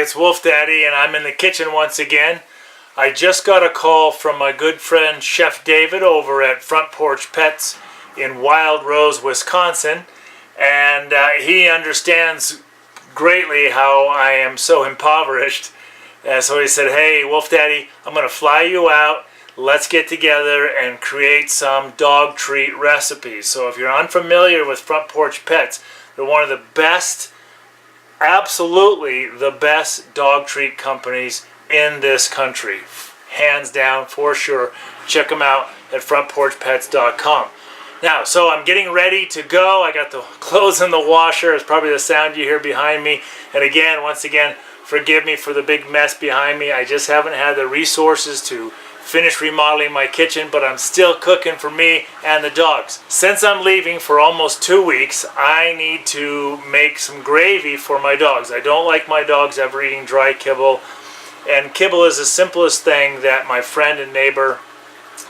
it's Wolf Daddy, and I'm in the kitchen once again. I just got a call from my good friend Chef David over at Front Porch Pets in Wild Rose, Wisconsin, and he understands greatly how I am so impoverished. So he said, hey, Wolf Daddy, I'm going to fly you out. Let's get together and create some dog treat recipes. So if you're unfamiliar with Front Porch Pets, they're one of the best, absolutely the best dog treat companies in this country. Hands down, for sure. Check them out at frontporchpets.com. Now, so I'm getting ready to go. I got the clothes in the washer. It's probably the sound you hear behind me. And again, once again, forgive me for the big mess behind me. I just haven't had the resources to finish remodeling my kitchen, but I'm still cooking for me and the dogs. Since I'm leaving for almost 2 weeks, I need to make some gravy for my dogs. I don't like my dogs ever eating dry kibble, and kibble is the simplest thing that my friend and neighbor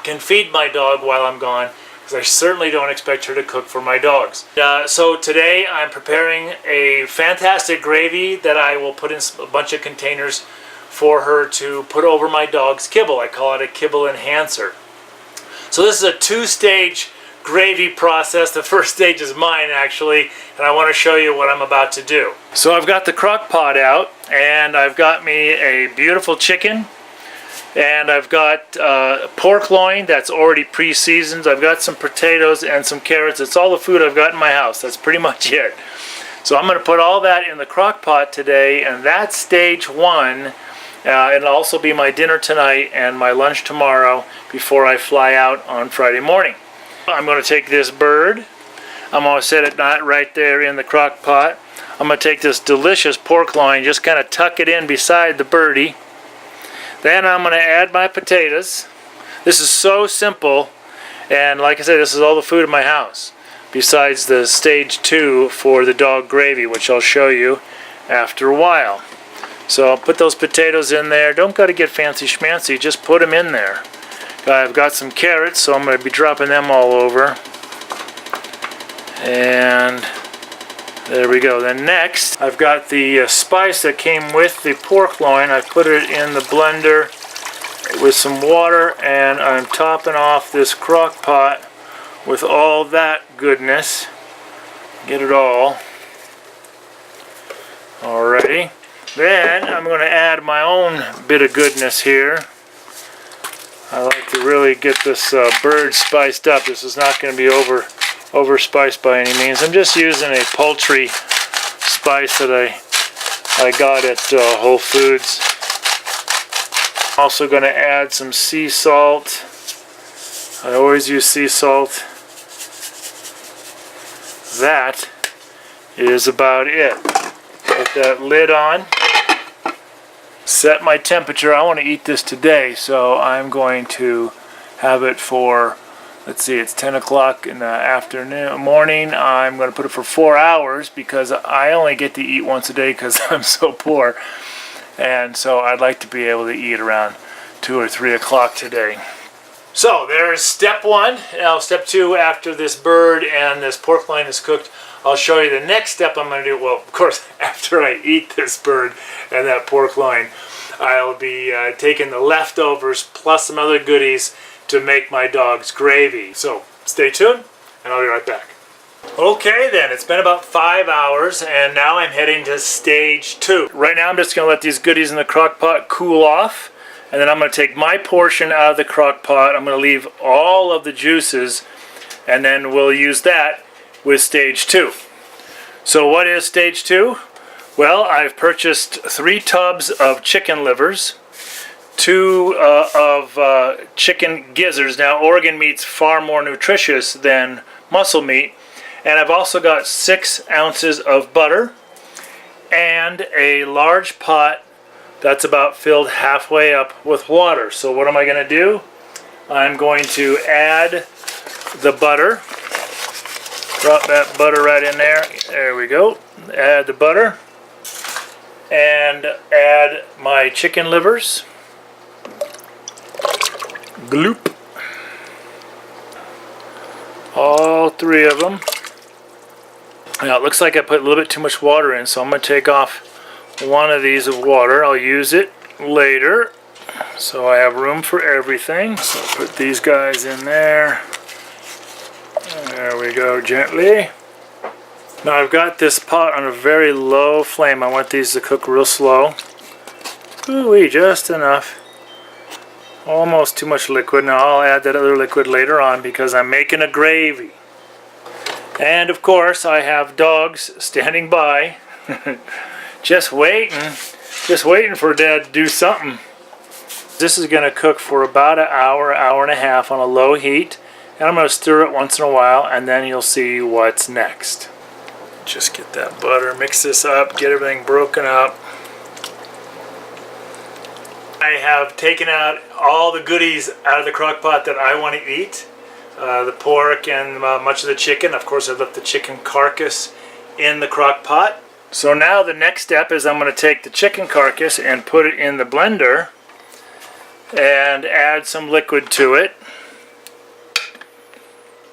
can feed my dog while I'm gone, because I certainly don't expect her to cook for my dogs. So today I'm preparing a fantastic gravy that I will put in a bunch of containers for her to put over my dog's kibble. I call it a Kibble Enhancer. So this is a two-stage gravy process. The first stage is mine, actually, and I want to show you what I'm about to do. So I've got the crock pot out, and I've got me a beautiful chicken, and I've got pork loin that's already pre-seasoned. I've got some potatoes and some carrots. It's all the food I've got in my house. That's pretty much it. So I'm going to put all that in the crock pot today, and that's stage one. It'll also be my dinner tonight and my lunch tomorrow before I fly out on Friday morning. I'm going to take this bird. I'm going to set it right there in the crock pot. I'm going to take this delicious pork loin, just kind of tuck it in beside the birdie. Then I'm going to add my potatoes. This is so simple, and like I said, this is all the food in my house, besides the stage 2 for the dog gravy, which I'll show you after a while. So I'll put those potatoes in there. Don't got to get fancy schmancy, just put them in there. I've got some carrots, so I'm going to be dropping them all over. And there we go. Then next, I've got the spice that came with the pork loin. I put it in the blender with some water, and I'm topping off this crock pot with all that goodness. Get it all. Alrighty. Then I'm going to add my own bit of goodness here. I like to really get this bird spiced up. This is not going to be over spiced by any means. I'm just using a poultry spice that I got at Whole Foods. Also going to add some sea salt. I always use sea salt. That is about it. Put that lid on. Set my temperature. I want to eat this today, so I'm going to have it for, let's see, it's 10 o'clock in the morning. I'm going to put it for 4 hours because I only get to eat once a day because I'm so poor. And so I'd like to be able to eat around 2 or 3 o'clock today. So there's step 1. Now step 2, after this bird and this pork loin is cooked, I'll show you the next step I'm going to do. Well, of course, after I eat this bird and that pork loin, I'll be taking the leftovers plus some other goodies to make my dog's gravy. So stay tuned, and I'll be right back. Okay then, it's been about 5 hours, and now I'm heading to stage 2. Right now I'm just going to let these goodies in the crock pot cool off, and then I'm going to take my portion out of the crock pot. I'm going to leave all of the juices, and then we'll use that with stage 2. So what is stage 2? Well, I've purchased 3 tubs of chicken livers, 2 of chicken gizzards. Now, organ meat's far more nutritious than muscle meat. And I've also got 6 ounces of butter and a large pot that's about filled halfway up with water. So what am I going to do? I'm going to add the butter. Drop that butter right in there. There we go. Add the butter. And add my chicken livers. Gloop. All 3 of them. Now it looks like I put a little bit too much water in, so I'm going to take off one of these of water. I'll use it later, so I have room for everything. So put these guys in there. There we go, gently. Now I've got this pot on a very low flame. I want these to cook real slow. Ooh-wee, just enough. Almost too much liquid. Now I'll add that other liquid later on because I'm making a gravy. And of course I have dogs standing by just waiting for Dad to do something. This is going to cook for about an hour and a half on a low heat, and I'm going to stir it once in a while, and then you'll see what's next. Just get that butter, mix this up, get everything broken up. I have taken out all the goodies out of the crock pot that I want to eat. The pork and much of the chicken. Of course, I've left the chicken carcass in the crock pot. So now the next step is I'm going to take the chicken carcass and put it in the blender and add some liquid to it.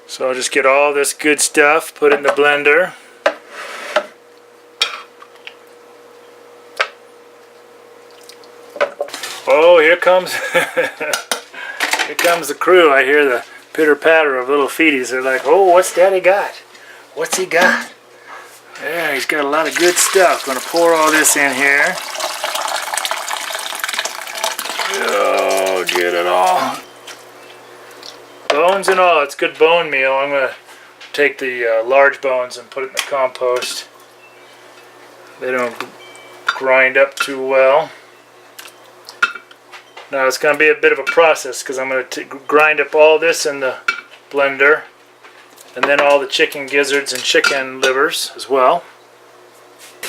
So I'll just get all this good stuff, put it in the blender. Oh, here comes here comes the crew. I hear the pitter-patter of little feeties. They're like, oh, what's Daddy got? What's he got? Yeah, he's got a lot of good stuff. Gonna pour all this in here. Oh, get it all. Bones and all. It's good bone meal. I'm gonna take the large bones and put it in the compost. They don't grind up too well. Now it's going to be a bit of a process because I'm going to grind up all this in the blender, and then all the chicken gizzards and chicken livers as well.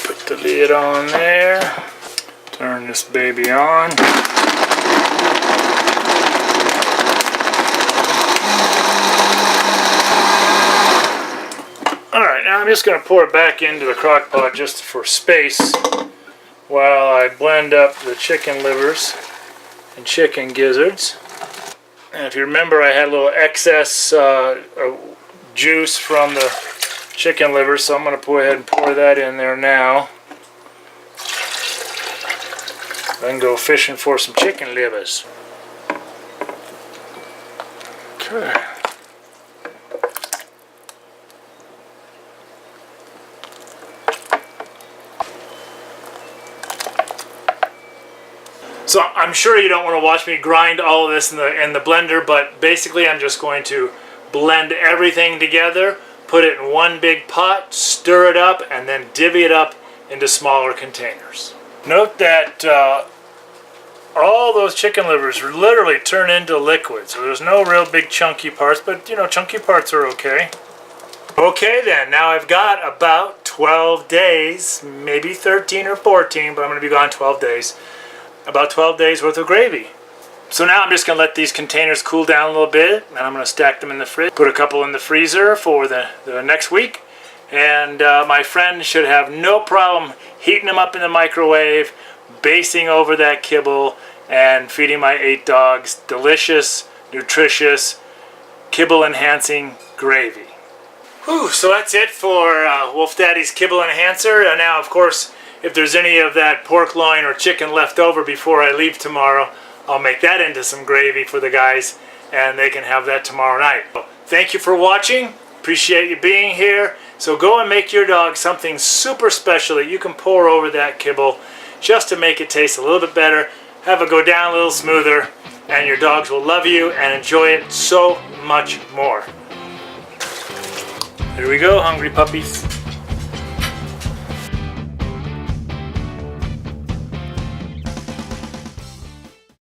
Put the lid on there. Turn this baby on. Alright, now I'm just going to pour it back into the crock pot just for space while I blend up the chicken livers and chicken gizzards. And if you remember, I had a little excess juice from the chicken liver, so I'm going to go ahead and pour that in there now. Then go fishing for some chicken livers. Okay. So I'm sure you don't want to watch me grind all of this in the blender, but basically I'm just going to blend everything together, put it in one big pot, stir it up, and then divvy it up into smaller containers. Note that all those chicken livers literally turn into liquid, so there's no real big chunky parts, but you know, chunky parts are okay. Okay then, now I've got about 12 days, maybe 13 or 14, but I'm going to be gone 12 days. About 12 days worth of gravy. So now I'm just going to let these containers cool down a little bit, and I'm going to stack them in the fridge. Put a couple in the freezer for the next week, and my friend should have no problem heating them up in the microwave, basting over that kibble, and feeding my 8 dogs delicious, nutritious, kibble enhancing gravy. Whew, so that's it for Wolf Daddy's Kibble Enhancer. And now, of course, if there's any of that pork loin or chicken left over before I leave tomorrow, I'll make that into some gravy for the guys, and they can have that tomorrow night. So, thank you for watching. Appreciate you being here. So go and make your dog something super special that you can pour over that kibble just to make it taste a little bit better, have it go down a little smoother, and your dogs will love you and enjoy it so much more. Here we go, hungry puppies.